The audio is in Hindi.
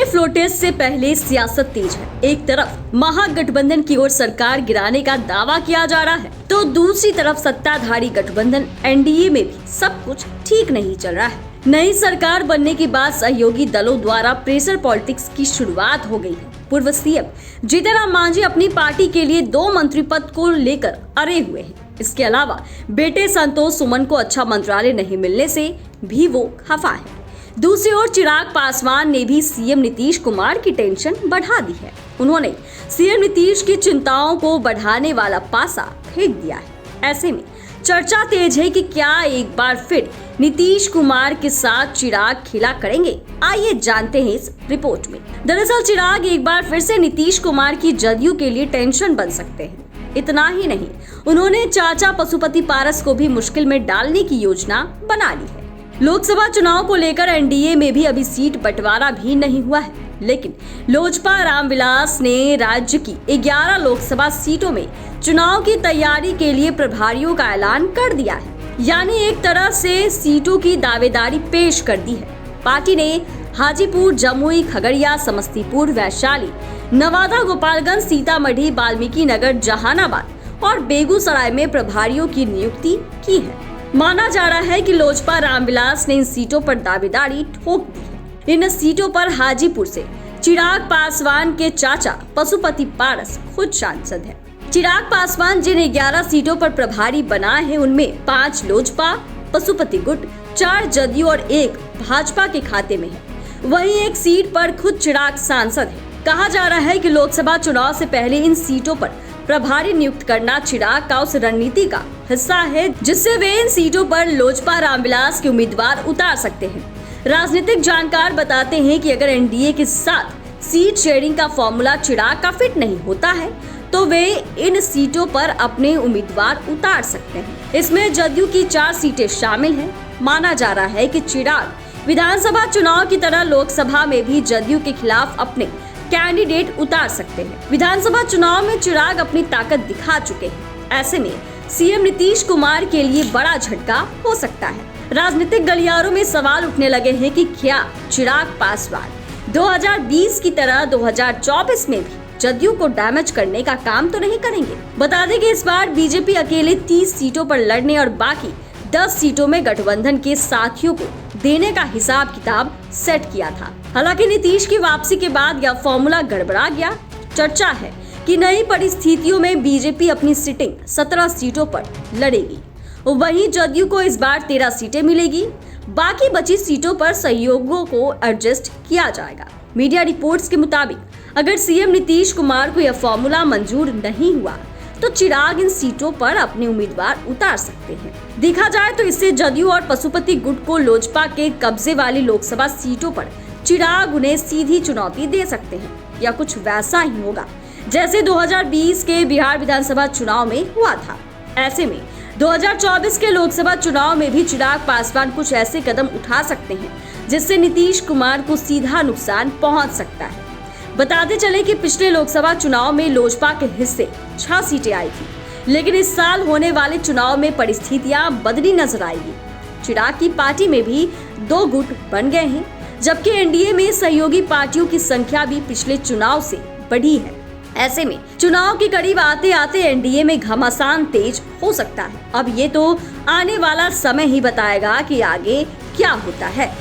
फ्लोटेज से पहले सियासत तेज है। एक तरफ महागठबंधन की ओर सरकार गिराने का दावा किया जा रहा है, तो दूसरी तरफ सत्ताधारी गठबंधन एनडीए में भी सब कुछ ठीक नहीं चल रहा है। नई सरकार बनने के बाद सहयोगी दलों द्वारा प्रेशर पॉलिटिक्स की शुरुआत हो गई है। पूर्व सीएम जीतन राम मांझी अपनी पार्टी के लिए 2 मंत्री पद को लेकर अड़े हुए हैं। इसके अलावा बेटे संतोष सुमन को अच्छा मंत्रालय नहीं मिलने से भी वो खफा है। दूसरी ओर चिराग पासवान ने भी सीएम नीतीश कुमार की टेंशन बढ़ा दी है। उन्होंने सीएम नीतीश की चिंताओं को बढ़ाने वाला पासा फेंक दिया है। ऐसे में चर्चा तेज है कि क्या एक बार फिर नीतीश कुमार के साथ चिराग खेला करेंगे। आइए जानते हैं इस रिपोर्ट में। दरअसल चिराग एक बार फिर से नीतीश कुमार की जदयू के लिए टेंशन बन सकते हैं। इतना ही नहीं, उन्होंने चाचा पशुपति पारस को भी मुश्किल में डालने की योजना बना ली है। लोकसभा चुनाव को लेकर एनडीए में भी अभी सीट बंटवारा भी नहीं हुआ है, लेकिन लोजपा रामविलास ने राज्य की 11 लोकसभा सीटों में चुनाव की तैयारी के लिए प्रभारियों का ऐलान कर दिया है। यानी एक तरह से सीटों की दावेदारी पेश कर दी है। पार्टी ने हाजीपुर, जमुई, खगड़िया, समस्तीपुर, वैशाली, नवादा, गोपालगंज, सीतामढ़ी, वाल्मीकि नगर, जहानाबाद और बेगूसराय में प्रभारियों की नियुक्ति की है। माना जा रहा है कि लोजपा रामविलास ने इन सीटों पर दावेदारी ठोक दी है। इन सीटों पर हाजीपुर से चिराग पासवान के चाचा पशुपति पारस खुद सांसद है। चिराग पासवान जिन 11 सीटों पर प्रभारी बनाए हैं, उनमें 5 लोजपा, पशुपति गुट, 4 जदयू और 1 भाजपा के खाते में है। वहीं एक सीट पर खुद चिराग सांसद है। कहा जा रहा है कि लोकसभा चुनाव से पहले इन सीटों पर प्रभारी नियुक्त करना चिराग का उस रणनीति का हिस्सा है जिससे वे इन सीटों पर लोजपा रामविलास के उम्मीदवार उतार सकते हैं। राजनीतिक जानकार बताते हैं कि अगर एनडीए के साथ सीट शेयरिंग का फॉर्मूला चिराग का फिट नहीं होता है, तो वे इन सीटों पर अपने उम्मीदवार उतार सकते हैं। इसमें जदयू की 4 सीटें शामिल हैं। माना जा रहा है कि चिराग विधानसभा चुनाव की तरह लोकसभा में भी जदयू के खिलाफ अपने कैंडिडेट उतार सकते हैं। विधानसभा चुनाव में चिराग अपनी ताकत दिखा चुके हैं। ऐसे में सीएम नीतीश कुमार के लिए बड़ा झटका हो सकता है। राजनीतिक गलियारों में सवाल उठने लगे हैं कि क्या चिराग पासवान 2020 की तरह 2024 में भी जदयू को डैमेज करने का काम तो नहीं करेंगे। बता दें कि इस बार बीजेपी अकेले 30 सीटों पर लड़ने और बाकी 10 सीटों में गठबंधन के साथियों को देने का हिसाब किताब सेट किया था। हालांकि नीतीश की वापसी के बाद यह फॉर्मूला गड़बड़ा गया। चर्चा है कि नई परिस्थितियों में बीजेपी अपनी सिटिंग 17 सीटों पर लड़ेगी। वहीं जदयू को इस बार 13 सीटें मिलेगी। बाकी बची सीटों पर सहयोगियों को एडजस्ट किया जाएगा। मीडिया रिपोर्ट्स के मुताबिक अगर सीएम नीतीश कुमार को यह फॉर्मूला मंजूर नहीं हुआ तो चिराग इन सीटों पर अपने उम्मीदवार उतार सकते हैं। देखा जाए तो इससे जदयू और पशुपति गुट को लोजपा के कब्जे वाली लोकसभा सीटों पर चिराग उन्हें सीधी चुनौती दे सकते हैं, या कुछ वैसा ही होगा जैसे 2020 के बिहार विधानसभा चुनाव में हुआ था। ऐसे में 2024 के लोकसभा चुनाव में भी चिराग पासवान कुछ ऐसे कदम उठा सकते हैं जिससे नीतीश कुमार को सीधा नुकसान पहुंच सकता है। बताते चले कि पिछले लोकसभा चुनाव में लोजपा के हिस्से 6 सीटें आई थी, लेकिन इस साल होने वाले चुनाव में परिस्थितियां बदली नजर आएगी। चिराग की पार्टी में भी 2 गुट बन गए हैं, जबकि एनडीए में सहयोगी पार्टियों की संख्या भी पिछले चुनाव से बढ़ी है। ऐसे में चुनाव के करीब आते आते एनडीए में घमासान तेज हो सकता है। अब ये तो आने वाला समय ही बताएगा कि आगे क्या होता है।